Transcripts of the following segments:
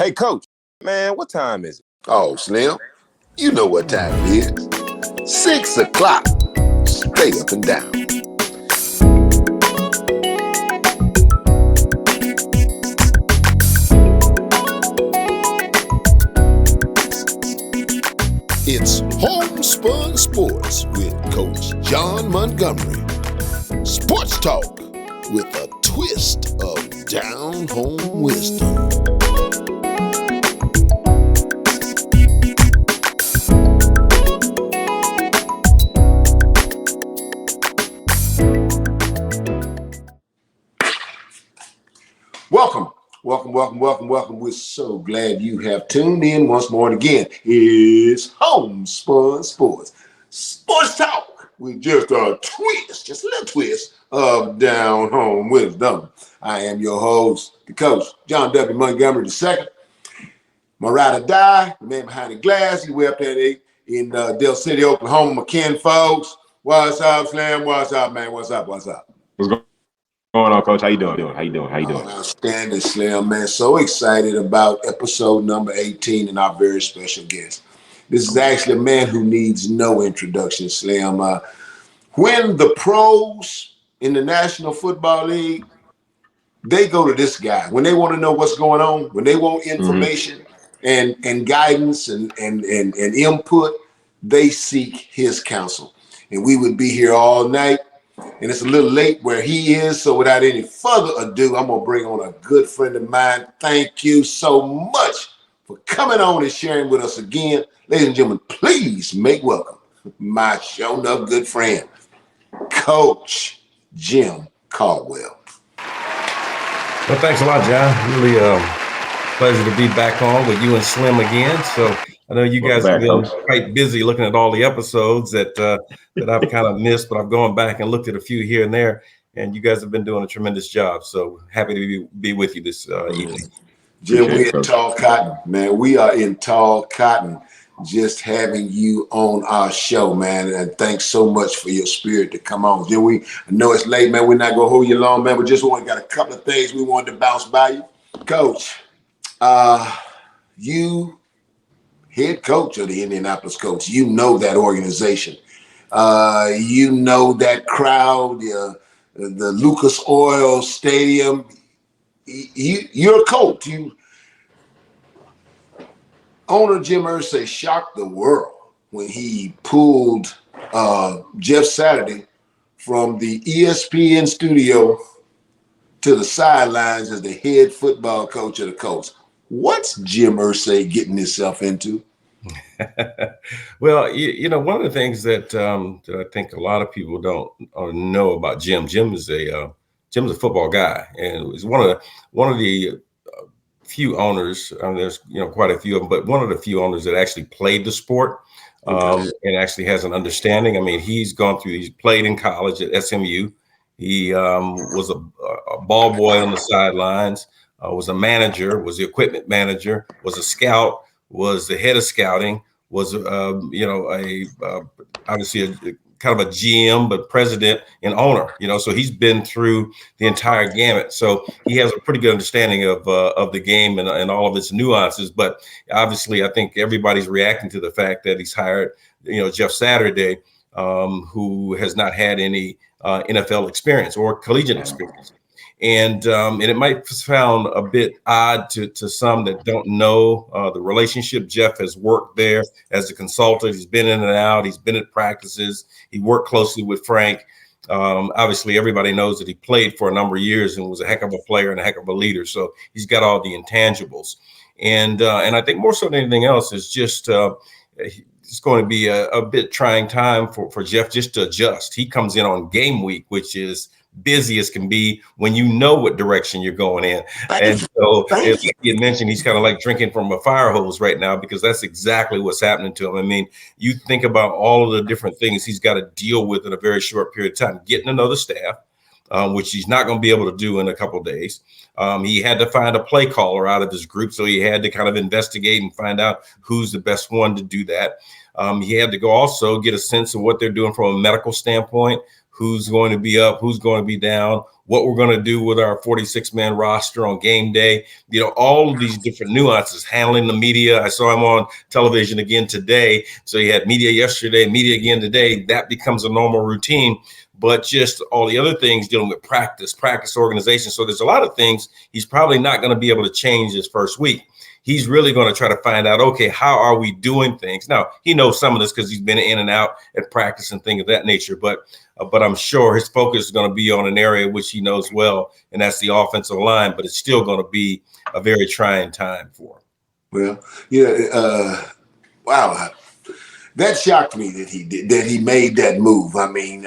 Hey, Coach, man, what time is it? Oh, Slim, you know what time it is. 6 o'clock. Straight up and down. It's HomeSpun Sports with Coach John Montgomery. Sports talk with a twist of down-home wisdom. Welcome. We're so glad you have tuned in once more. And again, it's HomeSpun Sports. Sports talk with just a twist, just a little twist of down home wisdom. I am your host, the coach, John W. Montgomery II. My ride or die, the man behind the glass. He way up there in Del City, Oklahoma. My kin folks. What's up, Slam? What's up, man? What's up? What's going on, Coach? How you doing? Outstanding, Slim, man. So excited about episode number 18 and our very special guest. This is actually a man who needs no introduction, Slim. When the pros in the National Football League, they go to this guy. When they want to know what's going on, when they want information and guidance and input, they seek his counsel. And we would be here all night. And it's a little late where he is. So without any further ado, I'm going to bring on a good friend of mine. Thank you so much for coming on and sharing with us again. Ladies and gentlemen, please make welcome my shown up good friend, Coach Jim Caldwell. Well, thanks a lot, John. Really pleasure to be back on with you and Slim again. So I know you guys have been quite busy looking at all the episodes that I've kind of missed, but I've gone back and looked at a few here and there, and you guys have been doing a tremendous job. So happy to be with you this evening. Jim, we're in tall cotton, man. We are in tall cotton just having you on our show, man. And thanks so much for your spirit to come on. Jim, I know it's late, man. We're not going to hold you long, man. We just got a couple of things we wanted to bounce by you. Coach, you head coach of the Indianapolis Colts. You know that organization. You know that crowd, the Lucas Oil Stadium. You're a coach. Owner Jim Irsay shocked the world when he pulled Jeff Saturday from the ESPN studio to the sidelines as the head football coach of the Colts. What's Jim Irsay getting himself into? Well, one of the things that I think a lot of people don't know about Jim. Jim's a football guy, and he's one of the few owners. There's quite a few of them, but one of the few owners that actually played the sport and actually has an understanding. I mean, he's played in college at SMU. He was a ball boy on the sidelines. Was a manager, was the equipment manager, was a scout, was the head of scouting, was obviously a kind of a GM, but president and owner. So he's been through the entire gamut. So he has a pretty good understanding of the game and all of its nuances. But obviously, I think everybody's reacting to the fact that he's hired, Jeff Saturday, who has not had any NFL experience or collegiate experience. And it might sound a bit odd to some that don't know the relationship. Jeff has worked there as a consultant. He's been in and out. He's been at practices. He worked closely with Frank. Obviously, everybody knows that he played for a number of years and was a heck of a player and a heck of a leader. So he's got all the intangibles. And I think more so than anything else is just it's going to be a bit trying time for Jeff just to adjust. He comes in on game week, which is busy as can be when you know what direction you're going in. And so as he had mentioned, he's kind of like drinking from a fire hose right now, because that's exactly what's happening to him. I mean, you think about all of the different things he's got to deal with in a very short period of time, getting to know the staff, which he's not going to be able to do in a couple of days. He had to find a play caller out of his group, so he had to kind of investigate and find out who's the best one to do that. He had to go also get a sense of what they're doing from a medical standpoint, who's going to be up, who's going to be down, what we're going to do with our 46-man roster on game day. You know, all of these different nuances, handling the media. I saw him on television again today. So he had media yesterday, media again today. That becomes a normal routine. But just all the other things dealing with practice organization. So there's a lot of things he's probably not going to be able to change his first week. He's really going to try to find out, okay, how are we doing things? Now, he knows some of this because he's been in and out at practice and things of that nature. But I'm sure his focus is going to be on an area which he knows well, and that's the offensive line. But it's still going to be a very trying time for him. Well, yeah, wow. That shocked me that he made that move. I mean,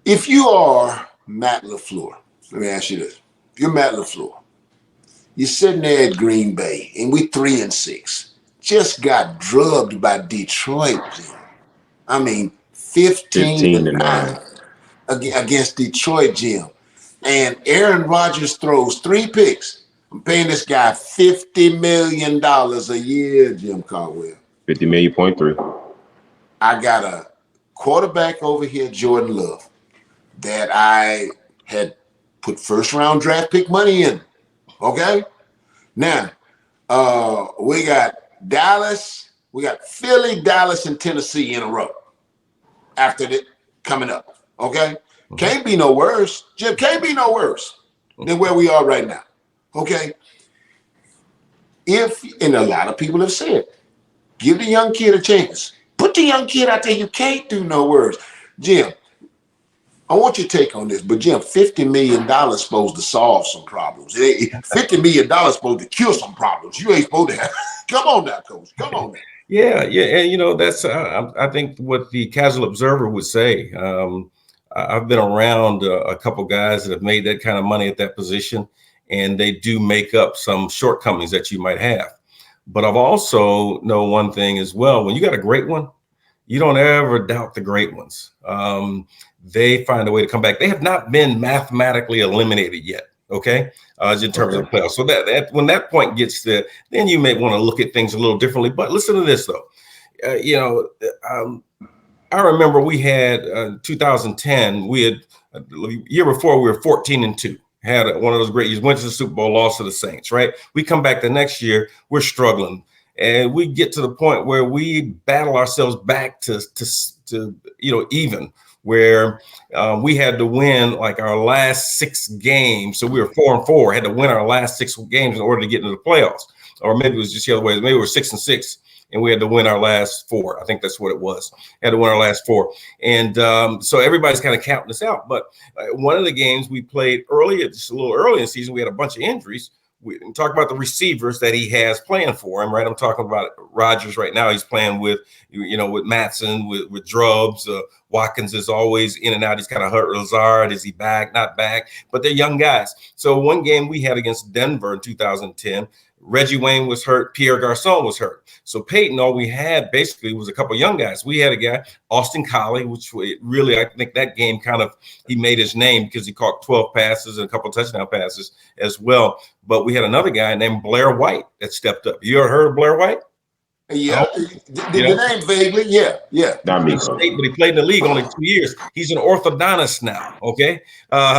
if you are Matt LaFleur, let me ask you this. If you're Matt LaFleur, you're sitting there at Green Bay, and we 3-6. Just got drubbed by Detroit. I mean, 15-9 against Detroit, Jim. And Aaron Rodgers throws 3 picks. I'm paying this guy $50 million a year, Jim Caldwell. 50.3. I got a quarterback over here, Jordan Love, that I had put first-round draft pick money in. Okay? Now, we got Dallas, we got Philly, Dallas, and Tennessee in a row after that coming up. Okay? Can't be no worse. Jim, can't be no worse than where we are right now. Okay? And a lot of people have said, give the young kid a chance. Put the young kid out there. You can't do no worse. Jim, I want your take on this, but Jim, $50 million supposed to solve some problems. $50 million supposed to cure some problems. You ain't supposed to have. Come on now, Coach. Come on now. Yeah, and you know that's I think what the casual observer would say. I've been around a couple guys that have made that kind of money at that position, and they do make up some shortcomings that you might have. But I've also know one thing as well: when you got a great one, you don't ever doubt the great ones. They find a way to come back. They have not been mathematically eliminated yet, okay, in terms of the playoffs. So that when that point gets there, then you may want to look at things a little differently. But listen to this, though. I remember we had 2010. We had year before we were 14-2. Had one of those great years. Went to the Super Bowl, lost to the Saints. Right. We come back the next year. We're struggling. And we get to the point where we battle ourselves back to even, where we had to win like our last 6 games. So we were 4-4, had to win our last 6 games in order to get into the playoffs. Or maybe it was just the other way. Maybe we were 6-6 and we had to win our last 4. I think that's what it was. Had to win our last 4. And so everybody's kind of counting us out. But one of the games we played earlier, just a little early in the season, we had a bunch of injuries. We talk about the receivers that he has playing for him, right? I'm talking about Rodgers right now. He's playing with, with Matson, with Drubbs. Watkins is always in and out. He's kind of hurt. Lazard, is he back? Not back. But they're young guys. So one game we had against Denver in 2010, Reggie Wayne was hurt. Pierre Garçon was hurt. So Peyton, all we had basically was a couple of young guys. We had a guy, Austin Collie, which really, I think that game he made his name because he caught 12 passes and a couple of touchdown passes as well. But we had another guy named Blair White that stepped up. You ever heard of Blair White? Yeah, the name vaguely, yeah. Not me. But he played in the league only 2 years. He's an orthodontist now, okay?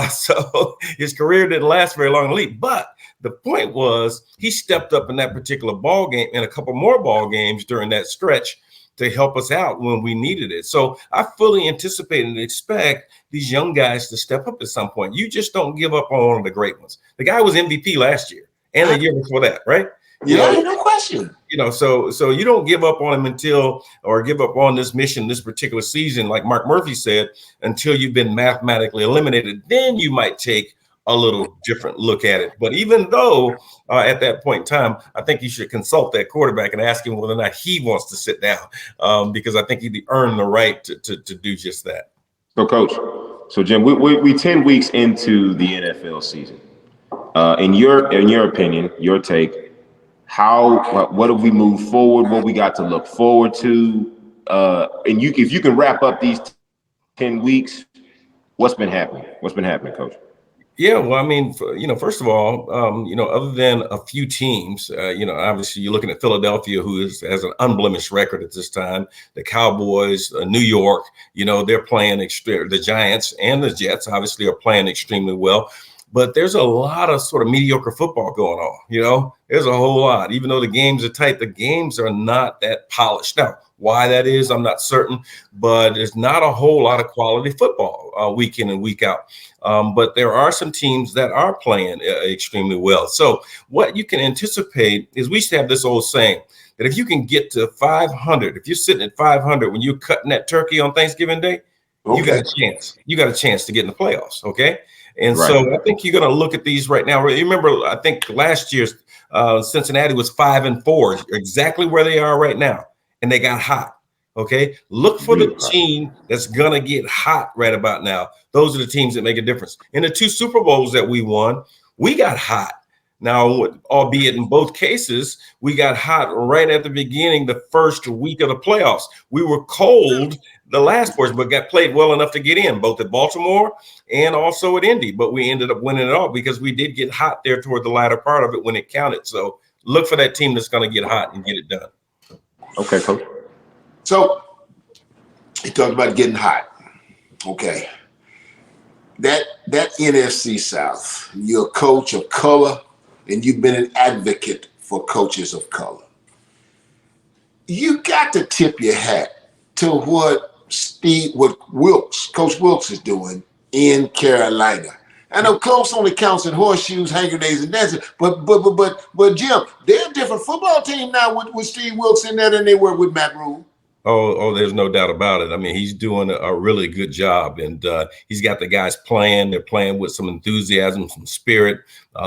So his career didn't last very long in the league. But the point was he stepped up in that particular ball game and a couple more ball games during that stretch to help us out when we needed it. So I fully anticipate and expect these young guys to step up at some point. You just don't give up on one of the great ones. The guy was MVP last year and the year before that, right? No question. So you don't give up on him give up on this mission, this particular season, like Mark Murphy said, until you've been mathematically eliminated. Then you might take a little different look at it. But even though at that point in time, I think you should consult that quarterback and ask him whether or not he wants to sit down, because I think he'd earned the right to do just that. So, Coach, Jim, we 10 weeks into the NFL season. In your opinion, your take, what have we moved forward? What we got to look forward to? And if you can wrap up these 10 weeks, what's been happening? What's been happening, Coach? Yeah, well, I mean, first of all, other than a few teams, obviously you're looking at Philadelphia, who has an unblemished record at this time. The Cowboys, New York, they're playing the Giants and the Jets obviously are playing extremely well. But there's a lot of sort of mediocre football going on. There's a whole lot. Even though the games are tight, the games are not that polished. Now, why that is, I'm not certain, but there's not a whole lot of quality football week in and week out. But there are some teams that are playing extremely well. So what you can anticipate is we used to have this old saying that if you can get to 500, if you're sitting at 500 when you're cutting that turkey on Thanksgiving Day, you got a chance. You got a chance to get in the playoffs. Okay. And so I think you're going to look at these right now. Remember, I think last year's Cincinnati was 5-4, exactly where they are right now. And they got hot. Okay. Look for the team that's going to get hot right about now. Those are the teams that make a difference. In the 2 Super Bowls that we won, we got hot. Now, albeit in both cases, we got hot right at the beginning, the first week of the playoffs. We were cold the last portion, but got played well enough to get in, both at Baltimore and also at Indy. But we ended up winning it all because we did get hot there toward the latter part of it when it counted. So look for that team that's going to get hot and get it done. Okay, Coach. So he talked about getting hot. Okay. That NFC South, you're a coach of color, and you've been an advocate for coaches of color. You got to tip your hat to what Coach Wilks is doing in Carolina. I know Coach only counts in horseshoes, hand grenades, and dancing, but Jim, they're a different football team now with Steve Wilks in there than they were with Matt Rule. Oh, there's no doubt about it. I mean, he's doing a really good job, and he's got the guys playing. They're playing with some enthusiasm, some spirit,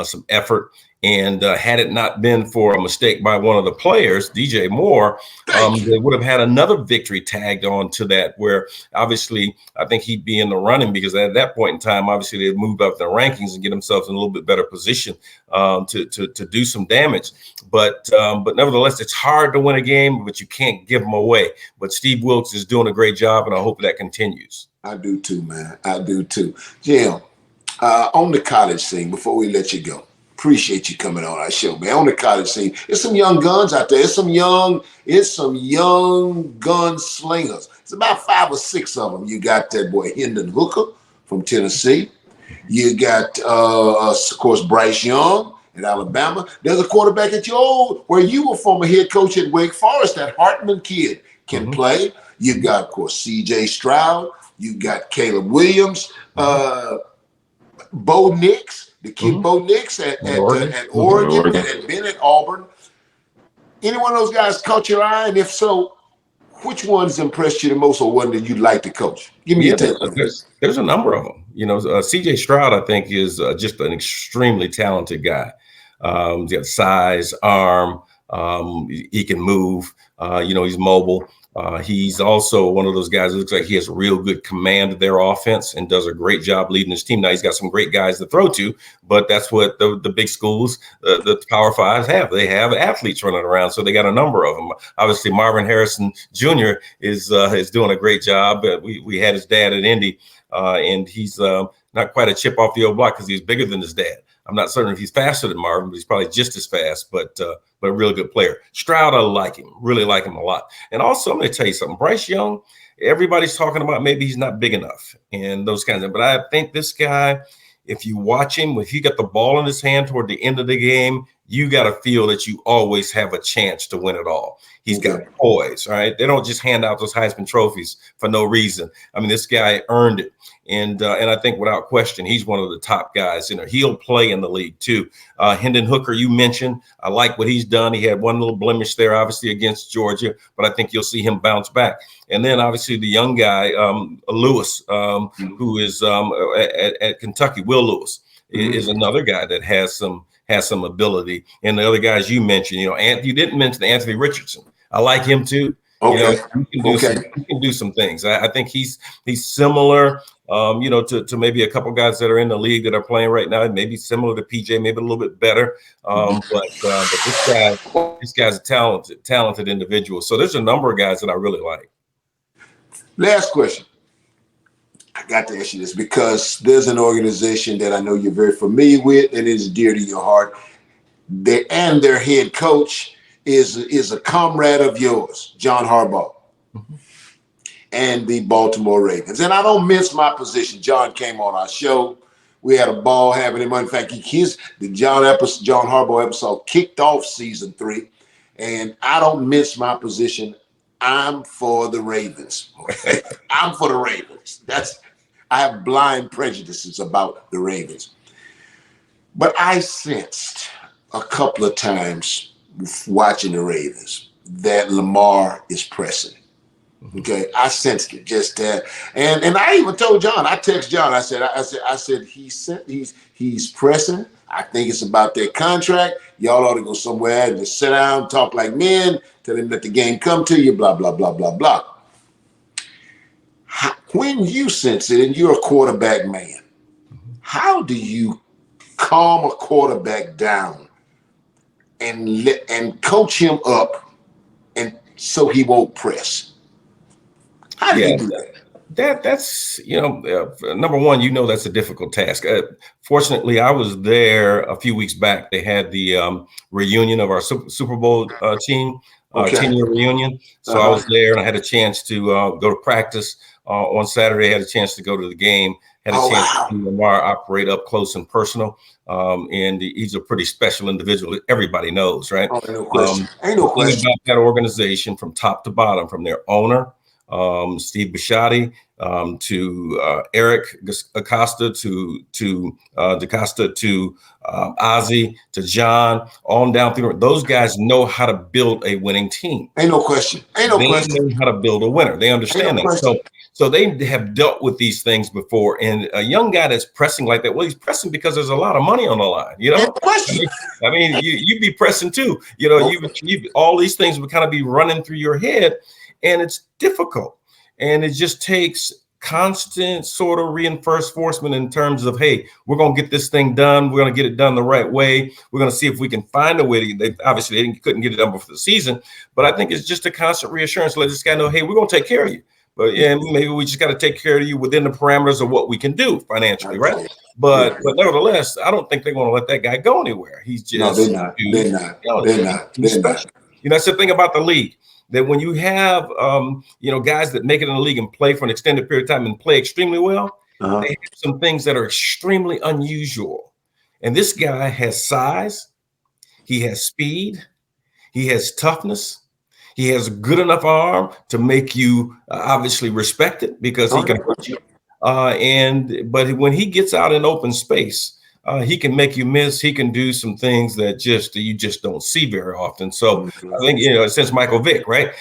some effort. And had it not been for a mistake by one of the players, DJ Moore, they would have had another victory tagged on to that, where obviously I think he'd be in the running, because at that point in time, obviously they moved up the rankings and get themselves in a little bit better position to do some damage. But nevertheless, it's hard to win a game, but you can't give them away. But Steve Wilks is doing a great job, and I hope that continues. I do too, man. I do too. Jim, on the college scene, before we let you go, appreciate you coming on our show, man. On the college scene, there's some young guns out there. It's some young gunslingers. It's about 5 or 6 of them. You got that boy Hendon Hooker from Tennessee. You got, of course, Bryce Young at Alabama. There's a quarterback where you were former head coach at Wake Forest. That Hartman kid can play. You got, of course, C.J. Stroud. You got Caleb Williams, Bo Nix. The kid Bo Nix at Oregon and had been at Auburn. Any one of those guys caught your eye? And if so, which ones impressed you the most, or one that you'd like to coach? Give me your take on this. There's a number of them. CJ Stroud, I think, is just an extremely talented guy. He's got size, arm. He can move. He's mobile. He's also one of those guys that looks like he has real good command of their offense and does a great job leading his team. Now, he's got some great guys to throw to, but that's what the big schools, the Power Fives have. They have athletes running around, so they got a number of them. Obviously, Marvin Harrison Jr. is doing a great job. We had his dad at Indy, and he's not quite a chip off the old block because he's bigger than his dad. I'm not certain if he's faster than Marvin, but he's probably just as fast, but a really good player. Stroud, I like him, really like him a lot. And also, I'm going to tell you something. Bryce Young, everybody's talking about maybe he's not big enough and those kinds of, but I think this guy, if you watch him, if he got the ball in his hand toward the end of the game, you got to feel that you always have a chance to win it all. He's got poise, right? They don't just hand out those Heisman trophies for no reason. I mean, this guy earned it. And I think without question, he's one of the top guys. He'll play in the league too. Hendon Hooker, you mentioned, I like what he's done. He had one little blemish there, obviously, against Georgia, but I think you'll see him bounce back. And then obviously the young guy, Lewis, who is at Kentucky, Will Lewis, is another guy that has some ability. And the other guys you mentioned, you didn't mention Anthony Richardson. I like him too. Okay. He can do some things. I think he's similar, to maybe a couple guys that are in the league that are playing right now. Maybe similar to PJ, maybe a little bit better. But this guy's a talented individual. So there's a number of guys that I really like. Last question. I got to ask you this because there's an organization that I know you're very familiar with and is dear to your heart. And their head coach is a comrade of yours, John Harbaugh, and the Baltimore Ravens. And I don't mince my position. John came on our show. We had a ball having him. In fact, the John Harbaugh episode kicked off season 3. And I don't mince my position. I'm for the Ravens. Okay? I'm for the Ravens. I have blind prejudices about the Ravens. But I sensed a couple of times watching the Ravens that Lamar is pressing. Okay, I sensed it just that, and I even told John. I text John. I said he's pressing. I think it's about their contract. Y'all ought to go somewhere and just sit down, talk like men, tell him let the game come to you. Blah blah blah blah blah. When you sense it, and you're a quarterback man, how do you calm a quarterback down and coach him up, and so he won't press? How do you do that? That's number one, that's a difficult task. Fortunately, I was there a few weeks back. They had the reunion of our Super Bowl team, 10-year reunion. So I was there, and I had a chance to go to practice on Saturday. I had a chance to go to the game. Had a chance to see Lamar operate up close and personal. And he's a pretty special individual. Everybody knows, right? Oh, no question. Ain't no question about that organization from top to bottom, from their owner, Steve Bisciotti, to Eric Acosta, to DaCosta, to Ozzie, to John, on down through. Those guys know how to build a winning team. Ain't no question. They know how to build a winner. They understand that. So they have dealt with these things before. And a young guy that's pressing like that, well, he's pressing because there's a lot of money on the line. I mean, you'd be pressing too. You all these things would kind of be running through your head. And it's difficult. And it just takes constant sort of reinforcement in terms of, hey, we're going to get this thing done. We're going to get it done the right way. We're going to see if we can find a way to, they couldn't get it done before the season. But I think it's just a constant reassurance. Let this guy know, hey, we're going to take care of you. But maybe we just got to take care of you within the parameters of what we can do financially, right? But nevertheless, I don't think they're going to let that guy go anywhere. He's just they're not. That's the thing about the league. That when you have, guys that make it in the league and play for an extended period of time and play extremely well, they have some things that are extremely unusual. And this guy has size, he has speed, he has toughness, he has a good enough arm to make you obviously respect it because he can hurt you. But when he gets out in open space, he can make you miss. He can do some things that you just don't see very often. So I think since Michael Vick, right?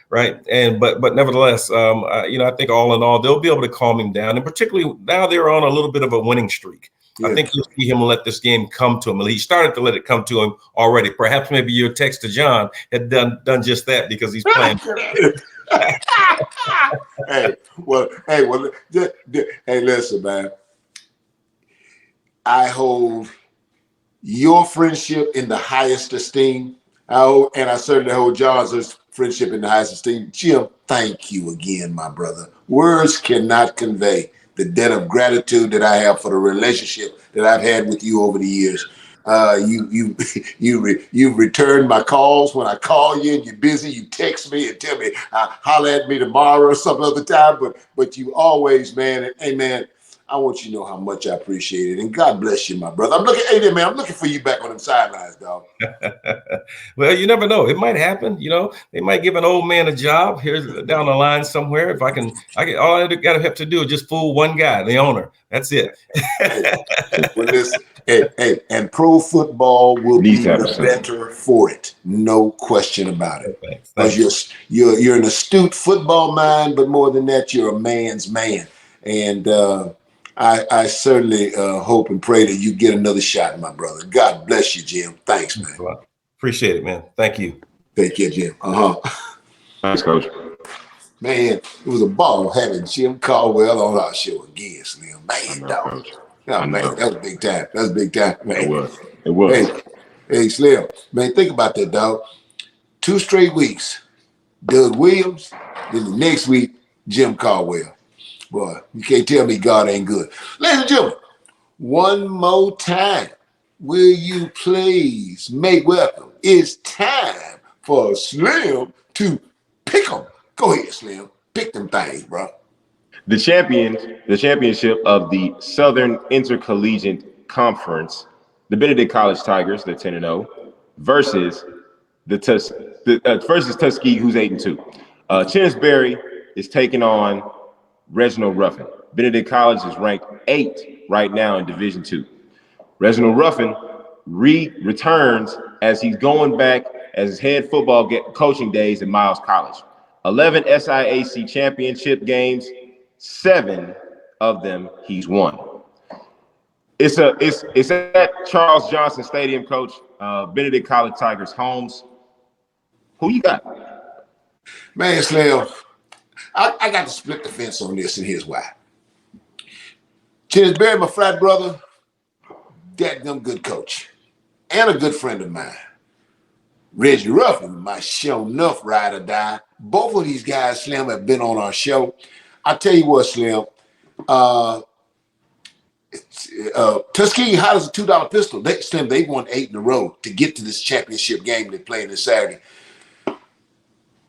Right. And but nevertheless, I think all in all, they'll be able to calm him down. And particularly now they're on a little bit of a winning streak. I think you'll see him let this game come to him. He started to let it come to him already. Perhaps maybe your text to John had done just that because he's playing. Hey, listen, man. I hold your friendship in the highest esteem. And I certainly hold John's friendship in the highest esteem. Jim, thank you again, my brother. Words cannot convey the debt of gratitude that I have for the relationship that I've had with you over the years. You've returned my calls when I call you and you're busy. You text me and tell me, holler at me tomorrow or some other time. But you always, man, hey, man, I want you to know how much I appreciate it. And God bless you, my brother. I'm looking for you back on them sidelines, dog. Well, you never know. It might happen. They might give an old man a job here down the line somewhere. If I can all I got to have to do is just fool one guy, the owner. That's it. Well, listen, and pro football will be the better for it. No question about it. Because you're an astute football mind, but more than that, you're a man's man. And I certainly hope and pray that you get another shot, my brother. God bless you, Jim. Thanks, man. Appreciate it, man. Thank you. Take care, Jim. Thanks, Coach. Man, it was a ball having Jim Caldwell on our show again, Slim. Man, dog. Oh, man, that was big time. That was big time, man. It was. Hey, Slim, man, think about that, dog. 2 straight weeks, Doug Williams. Then the next week, Jim Caldwell. Boy, you can't tell me God ain't good. Ladies and gentlemen, one more time, will you please make welcome? It's time for Slim to pick them. Go ahead, Slim. Pick them things, bro. The championship of the Southern Intercollegiate Conference, the Benedict College Tigers, they're 10-0, versus versus Tuskegee, who's 8-2. Chinnisberry is taking on Reginald Ruffin. Benedict College is ranked 8th right now in Division II. Reginald Ruffin returns as he's going back as his head football coaching days at Miles College. 11 SIAC championship games, 7 of them he's won. It's at Charles Johnson Stadium, Coach. Benedict College Tigers, Holmes. Who you got? Man, Slim, I got to split the fence on this, and here's why. Chinnisberry, my frat brother, dadgum good coach, and a good friend of mine. Reggie Ruffin, my show enough ride or die. Both of these guys, Slim, have been on our show. I tell you what, Slim, Tuskegee hot as a $2 pistol. Slim, they won 8 in a row to get to this championship game they're playing this Saturday.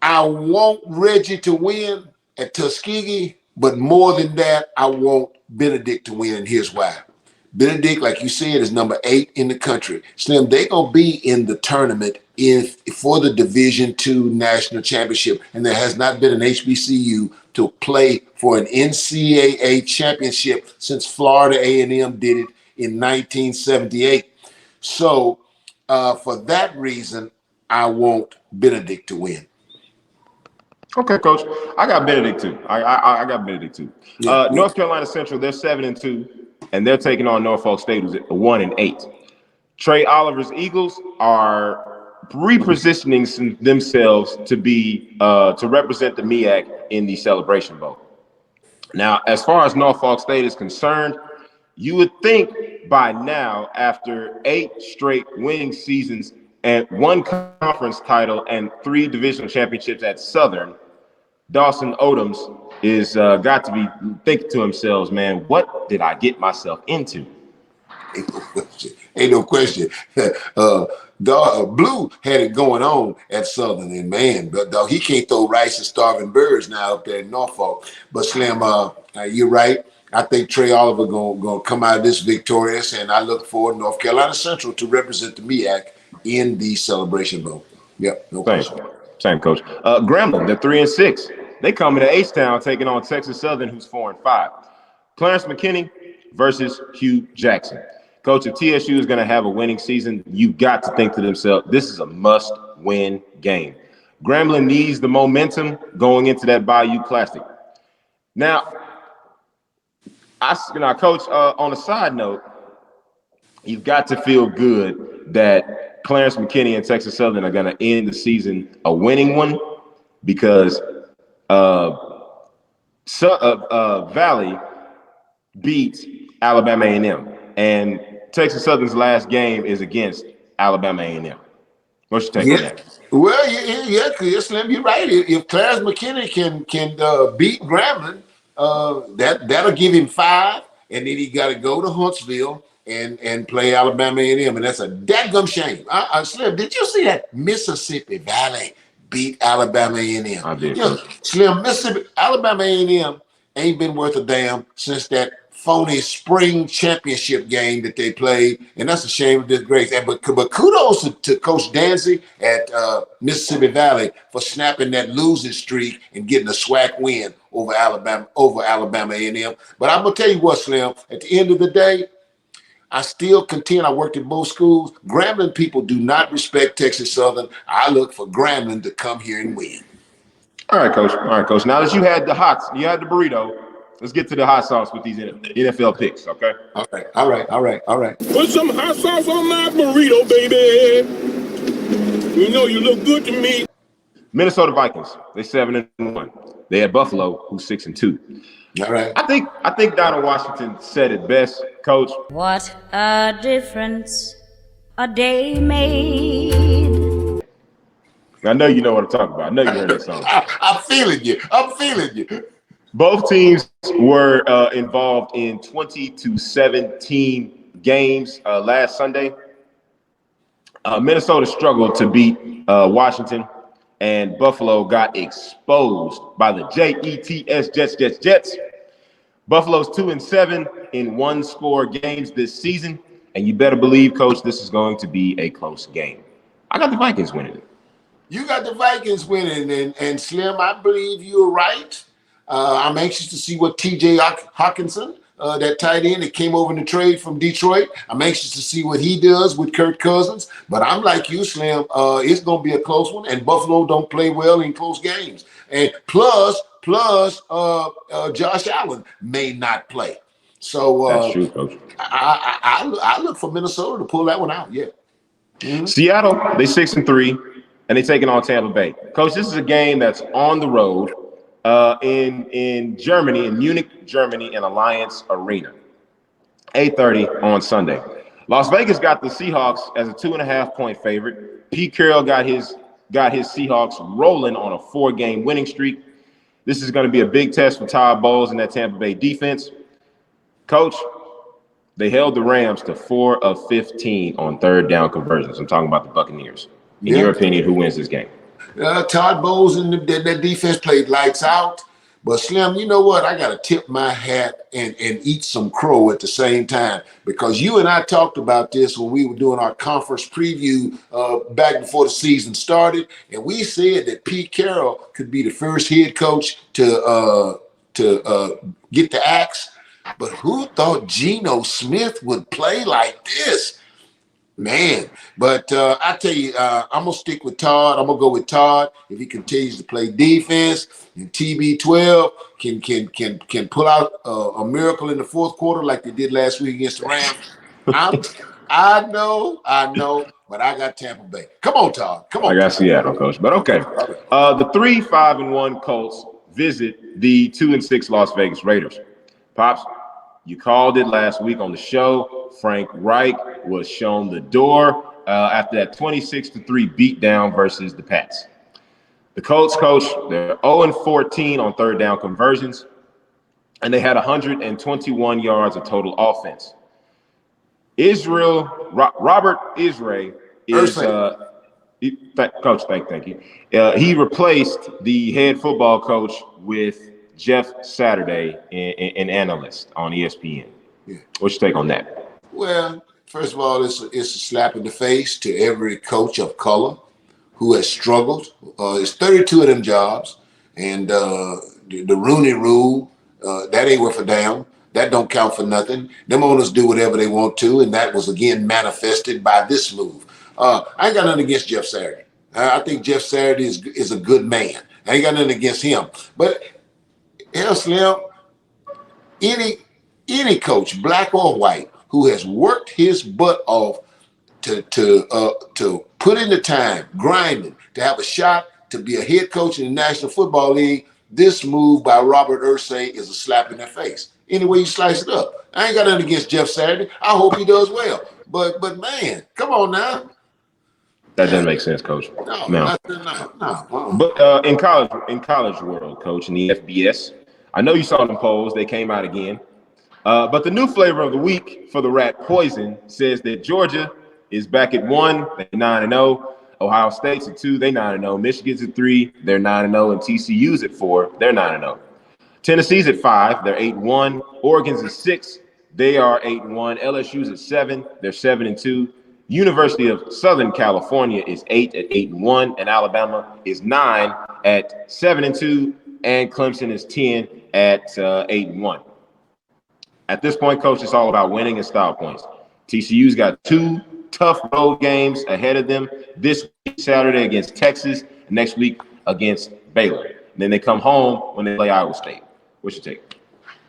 I want Reggie to win at Tuskegee, but more than that, I want Benedict to win, and here's why. Benedict, like you said, is number 8 in the country. Slim, they're going to be in the tournament for the Division II National Championship, and there has not been an HBCU to play for an NCAA championship since Florida A&M did it in 1978. So for that reason, I want Benedict to win. Okay, Coach. I got Benedict too. I got Benedict too. Yeah. North Carolina Central, they're 7-2, and they're taking on Norfolk State, who's at 1-8. Trey Oliver's Eagles are repositioning themselves to be to represent the MEAC in the Celebration Bowl. Now, as far as Norfolk State is concerned, you would think by now, after 8 straight winning seasons and 1 conference title and 3 divisional championships at Southern, Dawson Odoms is got to be thinking to himself, man, what did I get myself into? Ain't no question. Blue had it going on at Southern, and man, but dog, he can't throw rice and starving birds now up there in Norfolk. But Slim, you're right. I think Trey Oliver gonna come out of this victorious, and I look forward North Carolina Central to represent the MEAC in the Celebration Bowl. Yep, no question. Same, Coach. Grambling, they're 3-6. They come into H-Town taking on Texas Southern, who's 4-5. Clarence McKinney versus Hugh Jackson. Coach, if TSU is going to have a winning season, you've got to think to themselves, this is a must-win game. Grambling needs the momentum going into that Bayou Classic. Now, Coach, on a side note, you've got to feel good that Clarence McKinney and Texas Southern are going to end the season a winning one, because Valley beat Alabama A&M, and Texas Southern's last game is against Alabama A&M. What's your take on that? Well, yeah, Slim, you're right. If Clarence McKinney can beat Grambling, that'll give him 5, and then he got to go to Huntsville and play Alabama A&M, and that's a dadgum shame. Slim, did you see that Mississippi Valley beat Alabama A&M? I did. Slim, Alabama A&M ain't been worth a damn since that phony spring championship game that they played, and that's a shame of disgrace. But kudos to Coach Danzy at Mississippi Valley for snapping that losing streak and getting a SWAC win over Alabama A&M. But I'm gonna tell you what, Slim, at the end of the day, I still contend. I worked in both schools. Grambling people do not respect Texas Southern. I look for Grambling to come here and win. All right, Coach. Now that you had the burrito, let's get to the hot sauce with these NFL picks, okay? All right. Put some hot sauce on my burrito, baby. You know you look good to me. Minnesota Vikings, they 7-1. They had Buffalo, who's 6-2. All right. I think Donald Washington said it best, Coach. What a difference a day made. I know you know what I'm talking about. I know you heard that song. I'm feeling you. Both teams were involved in 20-17 games last Sunday. Minnesota struggled to beat Washington, and Buffalo got exposed by the Jets, Jets. Buffalo's 2-7 in one-score games this season, and you better believe, Coach, this is going to be a close game. I got the Vikings winning it. You got the Vikings winning, and Slim, I believe you're right. I'm anxious to see what T.J. Hawkinson, that tight end that came over in the trade from Detroit, I'm anxious to see what he does with Kirk Cousins. But I'm like you, Slim. It's going to be a close one, and Buffalo don't play well in close games. And plus, Josh Allen may not play. So That's true, Coach. I look for Minnesota to pull that one out. Yeah. Mm-hmm. Seattle, they 6-3, and they taking on Tampa Bay. Coach, this is a game that's on the road in Germany, in Munich, Germany, in Alliance Arena. 8:30 on Sunday. Las Vegas got the Seahawks as a 2.5-point favorite. Pete Carroll got his Seahawks rolling on a 4-game winning streak. This is going to be a big test for Todd Bowles and that Tampa Bay defense. Coach, they held the Rams to 4 of 15 on third down conversions. I'm talking about the Buccaneers. In your opinion, who wins this game? Todd Bowles and that defense played lights out. But Slim, you know what? I got to tip my hat and eat some crow at the same time, because you and I talked about this when we were doing our conference preview back before the season started, and we said that Pete Carroll could be the first head coach to get the axe. But who thought Geno Smith would play like this? Man, but I tell you, I'm going to stick with Todd. I'm going to go with Todd. If he continues to play defense and TB12 can pull out a miracle in the fourth quarter like they did last week against the Rams. I know, but I got Tampa Bay. Come on, Todd. Come on. I got Seattle, Coach. But okay. The 3-5-1 Colts visit the 2-6 Las Vegas Raiders. Pops, you called it last week on the show. Frank Reich was shown the door after that 26-3 beatdown versus the Pats. The Colts, Coach, they're 0-14 on third down conversions, and they had 121 yards of total offense. Robert Israel is Coach. Thank you. He replaced the head football coach with Jeff Saturday, an analyst on ESPN. Yeah. What's your take on that? Well, first of all, it's a slap in the face to every coach of color who has struggled. It's 32 of them jobs, and the Rooney Rule, that ain't worth a damn. That don't count for nothing. Them owners do whatever they want to, and that was, again, manifested by this move. I ain't got nothing against Jeff Saturday. I think Jeff Saturday is a good man. I ain't got nothing against him. But, hell, Slim, any coach, black or white, who has worked his butt off to put in the time, grinding, to have a shot to be a head coach in the National Football League, this move by Robert Irsay is a slap in their face. Any way you slice it up. I ain't got nothing against Jeff Saturday. I hope he does well. But man, come on now. That doesn't make sense, Coach. No. But in college world, Coach, in the FBS, I know you saw them polls. They came out again. But the new flavor of the week for the rat poison says that Georgia is back at 1, they're 9-0. Ohio State's at 2, they're 9-0. Michigan's at 3, they're 9-0. And TCU's at 4, they're 9-0. Tennessee's at 5, they're 8-1. Oregon's at 6, they are 8-1. LSU's at 7, they're 7-2. University of Southern California is 8 at 8-1, and Alabama is 9 at 7-2, and Clemson is 10 at 8-1. At this point, Coach, it's all about winning and style points. TCU's got 2 tough road games ahead of them this week, Saturday against Texas, next week against Baylor. And then they come home when they play Iowa State. What's your take?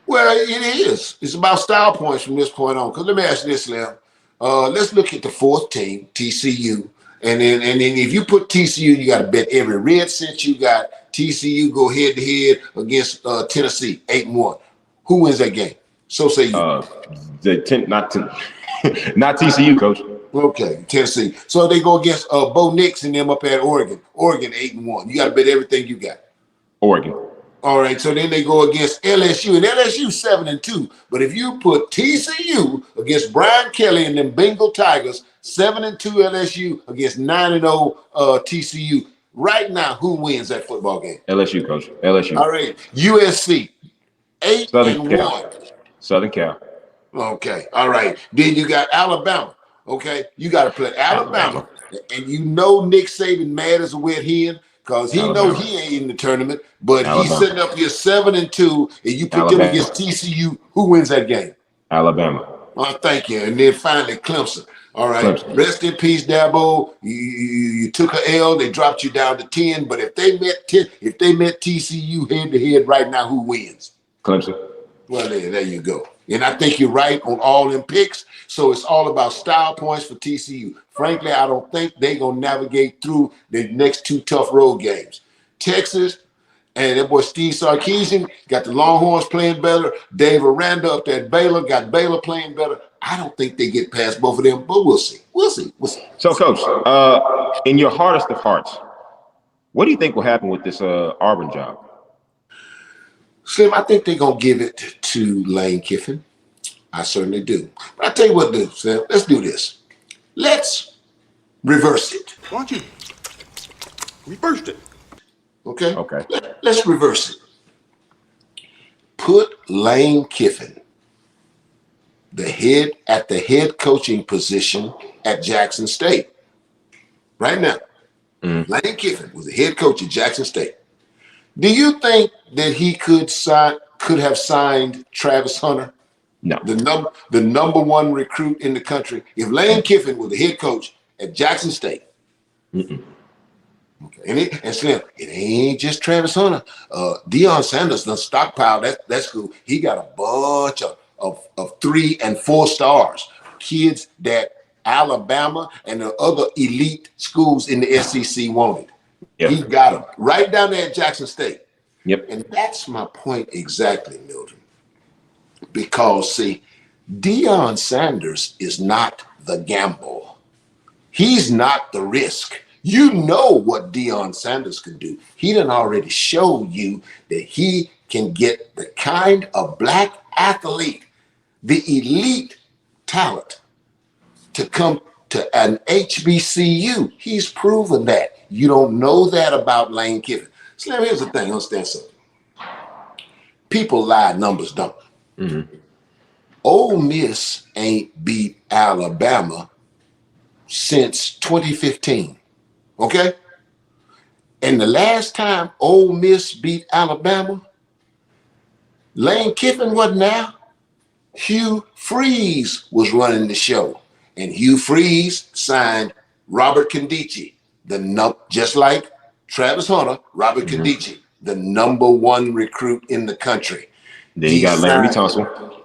Well, it is. It's about style points from this point on. Because let me ask you this, Slim. Let's look at the fourth team, TCU. And then if you put TCU, you got to bet every red cent you got. TCU go head-to-head against Tennessee, 8-1. Who wins that game? So say you. Not TCU, Coach. Okay, Tennessee. So they go against Bo Nix and them up at Oregon. Oregon 8-1. You got to bet everything you got. Oregon. All right, so then they go against LSU, and LSU 7-2. But if you put TCU against Brian Kelly and them Bengal Tigers, 7-2 LSU against 9-0 TCU, right now, who wins that football game? LSU, coach. LSU. All right, USC, Southern 8-1. Cal. Southern Cal. Okay, all right. Then you got Alabama. Okay, you got to play Alabama. And you know Nick Saban mad as a wet hen because he know he ain't in the tournament, but he's sitting up here 7-2, and you put them against TCU. Who wins that game? Alabama. Thank you. And then finally Clemson. All right. Clemson. Rest in peace, Dabo. You took a L. They dropped you down to 10. But if they met TCU head to head right now, who wins? Clemson. Well, there you go. And I think you're right on all them picks. So it's all about style points for TCU. Frankly, I don't think they're going to navigate through the next two tough road games. Texas and that boy Steve Sarkisian got the Longhorns playing better. Dave Aranda up there at Baylor got Baylor playing better. I don't think they get past both of them, but we'll see. We'll see. So, Coach, in your hardest of hearts, what do you think will happen with this Auburn job? Slim, I think they're going to give it to Lane Kiffin. I certainly do. But I tell you what, dude, Slim, let's do this. Let's reverse it. Why don't you reverse it? Okay? Okay. Let's reverse it. Put Lane Kiffin at the head coaching position at Jackson State. Right now. Lane Kiffin was the head coach at Jackson State. Do you think that he could have signed Travis Hunter? No. The number one recruit in the country. If Lane Kiffin was the head coach at Jackson State. Okay. And Slim, it ain't just Travis Hunter. Deion Sanders done stockpiled. That's cool. He got a bunch of 3 and 4 stars. Kids that Alabama and the other elite schools in the SEC wanted. Yep. He got them right down there at Jackson State. Yep. And that's my point exactly, Mildred. Because, see, Deion Sanders is not the gamble. He's not the risk. You know what Deion Sanders can do. He done already showed you that he can get the kind of black athlete, the elite talent, to come to an HBCU. He's proven that. You don't know that about Lane Kiffin. Slim, here's the thing. Understand something. People lie, numbers don't. Ole Miss ain't beat Alabama since 2015. Okay? And the last time Ole Miss beat Alabama, Lane Kiffin wasn't there. Hugh Freeze was running the show. And Hugh Freeze signed Robert Condici, just like Travis Hunter, Robert Condici, the number one recruit in the country. Then you got Larry Tunsil.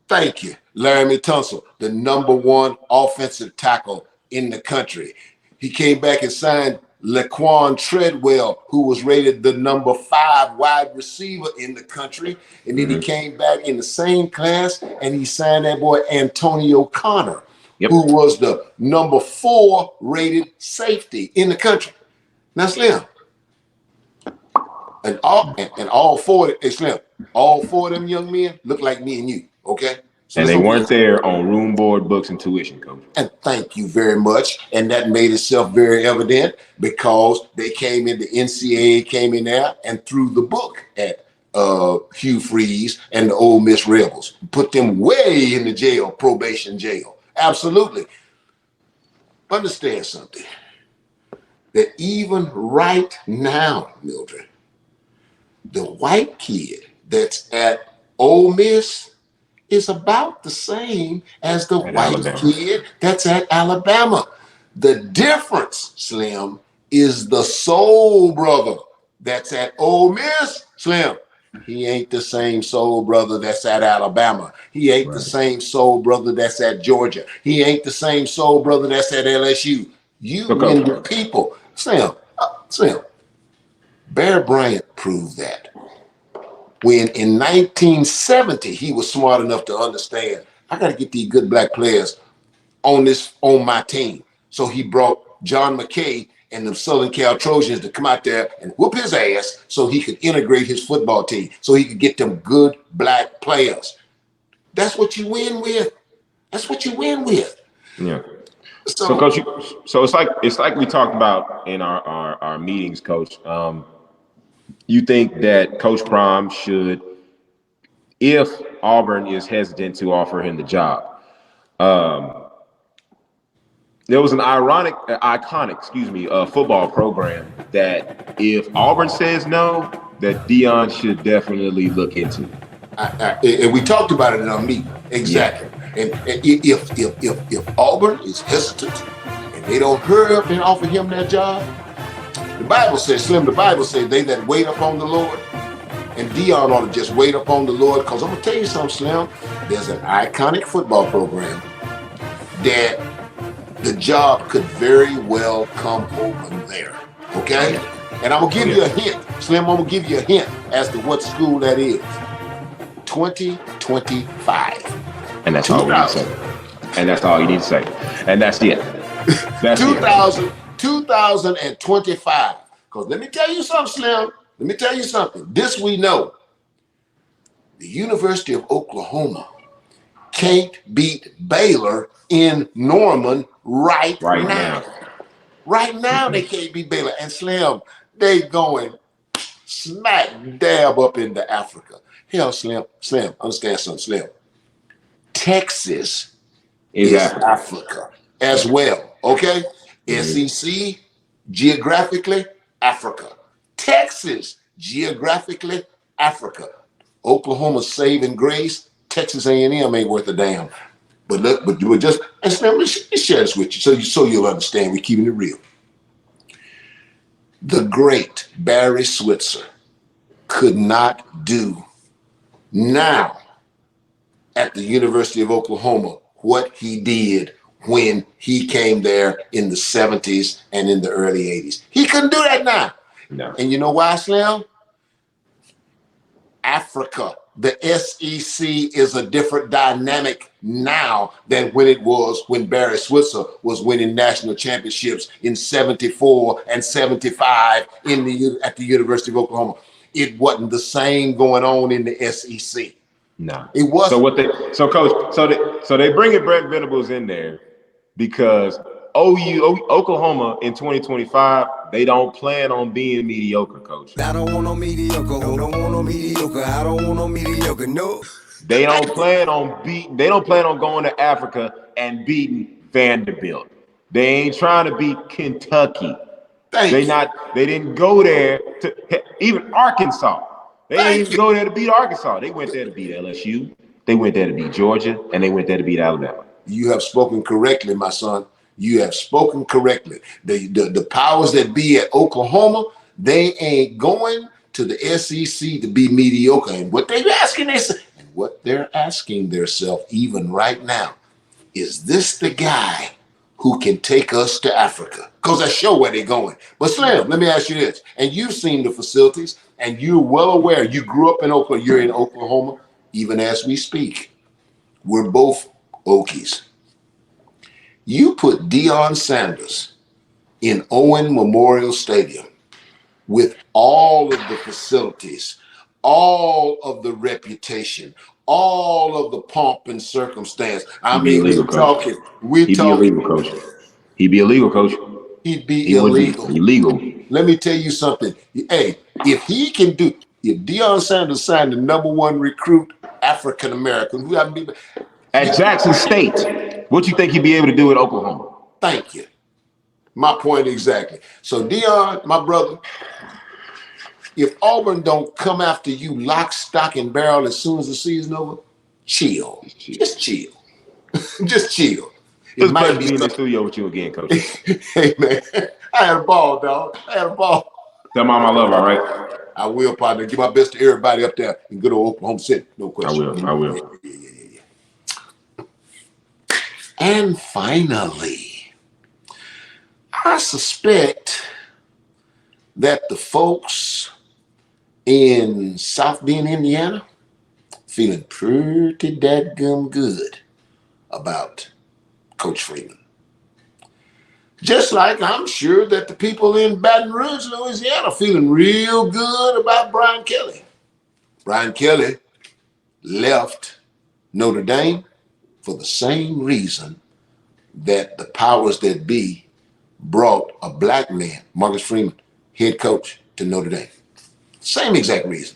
Thank you. Larry Tunsil, the number one offensive tackle in the country. He came back and signed Laquan Treadwell, who was rated the number 5 wide receiver in the country. And then he came back in the same class and he signed that boy Antonio Connor, who was the number 4 rated safety in the country. Now, Slim, and all 4 of them young men look like me and you, okay? So and they weren't there on room, board, books, and tuition, Coach. And thank you very much. And that made itself very evident because they came in, the NCAA came in there and threw the book at Hugh Freeze and the Ole Miss Rebels. Put them way in the jail, probation jail. Absolutely. Understand something. That even right now, Mildred, the white kid that's at Ole Miss is about the same as the white kid that's at Alabama. The difference, Slim, is the soul brother that's at Ole Miss. Slim, he ain't the same soul brother that's at Alabama. He ain't the same soul brother that's at Georgia. He ain't the same soul brother that's at LSU. You and your people. Slim, Bear Bryant proved that. When in 1970, he was smart enough to understand, I got to get these good black players on my team. So he brought John McKay and the Southern Cal Trojans to come out there and whoop his ass so he could integrate his football team, so he could get them good black players. That's what you win with. That's what you win with. Yeah. So Coach, so it's like we talked about in our meetings, Coach. You think that Coach Prime should, if Auburn is hesitant to offer him the job, there was an iconic football program that if Auburn says no, that Deion should definitely look into. And we talked about it in our meeting. Exactly. Yeah. And if Auburn is hesitant and they don't hurry up and offer him that job, the Bible says, Slim, the Bible says they that wait upon the Lord, and Deion ought to just wait upon the Lord, because I'm going to tell you something, Slim. There's an iconic football program that the job could very well come over there. Okay? And I'm going to give you a hint. Slim, I'm going to give you a hint as to what school that is. 2025. And that's all we need to say. And that's all you need to say. And that's it. That's 2025. Because let me tell you something, Slim. Let me tell you something. This we know. The University of Oklahoma can't beat Baylor in Norman right now. Right now they can't beat Baylor. And Slim, they going smack dab up into Africa. Hell, Slim, understand something, Slim. Texas is Africa as well, okay? SEC, geographically, Africa. Texas, geographically, Africa. Oklahoma's saving grace. Texas A&M ain't worth a damn. But look, but just, and Slim, let's share this with you so you'll understand. We're keeping it real. The great Barry Switzer could not do now at the University of Oklahoma what he did when he came there in the 70s and in the early 80s. He couldn't do that now. No. And you know why, Slim? Africa, the SEC is a different dynamic now than when it was when Barry Switzer was winning national championships in 74 and 75 at the University of Oklahoma. It wasn't the same going on in the SEC. No, it wasn't. Coach, they bringing Brent Venables in there because Oklahoma in 2025, they don't plan on being mediocre, Coach. I don't want no mediocre. I don't want no mediocre. I don't want no mediocre. No. They don't plan on going to Africa and beating Vanderbilt. They ain't trying to beat Kentucky. They didn't go there to even Arkansas. They didn't even go there to beat Arkansas. They went there to beat LSU. They went there to beat Georgia, and they went there to beat Alabama. You have spoken correctly, my son. You have spoken correctly. The powers that be at Oklahoma, they ain't going to the SEC to be mediocre. And what they're asking themselves even right now, is this the guy who can take us to Africa? Because I show where they're going. But Slim, let me ask you this. And you've seen the facilities, and you're well aware. You grew up in Oklahoma. You're in Oklahoma, even as we speak. We're both Okies. You put Deion Sanders in Owen Memorial Stadium with all of the facilities, all of the reputation, all of the pomp and circumstance. I mean, we're talking. He'd be illegal, Coach. He'd be illegal, Coach. He'd be illegal. Illegal. Let me tell you something. Hey, if Deion Sanders signed the #1 recruit, African American, who happened to be at Jackson State, what you think he'd be able to do at Oklahoma? Thank you. My point exactly. So Deion, my brother, if Auburn don't come after you lock, stock, and barrel as soon as the season over, chill. Just chill. Just chill. It's great to be in the studio with you again, Coach. Hey, man. I had a ball, dog. I had a ball. Tell Mom I love her, all right? I will, partner. Give my best to everybody up there in good old Oklahoma City. No question. I will. Yeah. And finally, I suspect that the folks in South Bend, Indiana, feeling pretty dadgum good about Coach Freeman. Just like I'm sure that the people in Baton Rouge, Louisiana, are feeling real good about Brian Kelly. Brian Kelly left Notre Dame for the same reason that the powers that be brought a black man, Marcus Freeman, head coach, to Notre Dame. Same exact reason.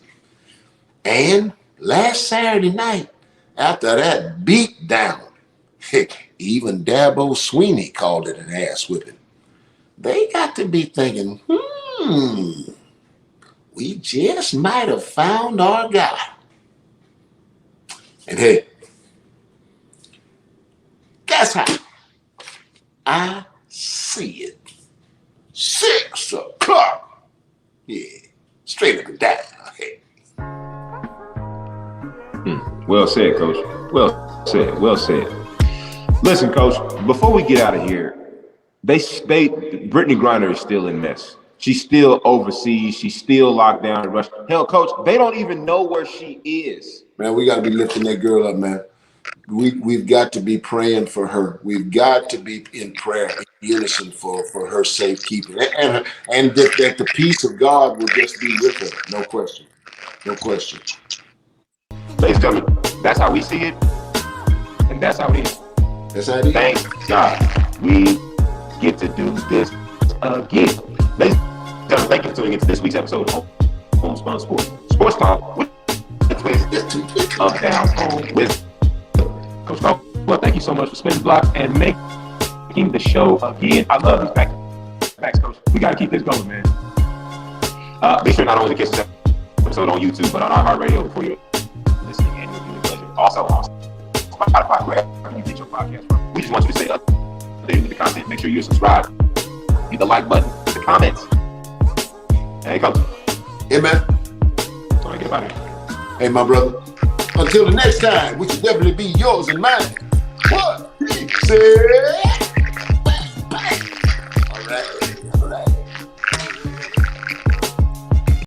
And last Saturday night, after that beat down, even Dabo Sweeney called it an ass whipping. They got to be thinking, we just might have found our guy. And hey, that's how I see it. 6 o'clock. Yeah, straight up and down. Hey. Well said, Coach. Well said. Well said. Listen, Coach, before we get out of here, Brittany Griner is still in mess. She's still overseas. She's still locked down in Russia. Hell, Coach, they don't even know where she is. Man, we got to be lifting that girl up, man. We've got to be praying for her. We've got to be in prayer, in unison for her safekeeping. And that the peace of God will just be with her. No question. No question. Ladies and gentlemen, that's how we see it. And that's how it is. That's how it is. Thank God we get to do this again. Ladies and gentlemen, thank you for tuning into this week's episode of HomeSpun Sports. Sports Talk with the twist of down home wisdom. Coach Caldwell, thank you so much for spinning the block and making the show again. I love these backs, Coach. We got to keep this going, man. Be sure not only to catch this episode on YouTube, but on iHeartRadio for your listening and your viewing pleasure. Also on Spotify, wherever you get your podcast from. We just want you to stay updated with the content. Make sure you're subscribed. Hit the like button, hit the comments. Hey, Coach. Hey, man. So I get out of here. Hey, my brother. Until the next time, which will definitely be yours and mine. What he said.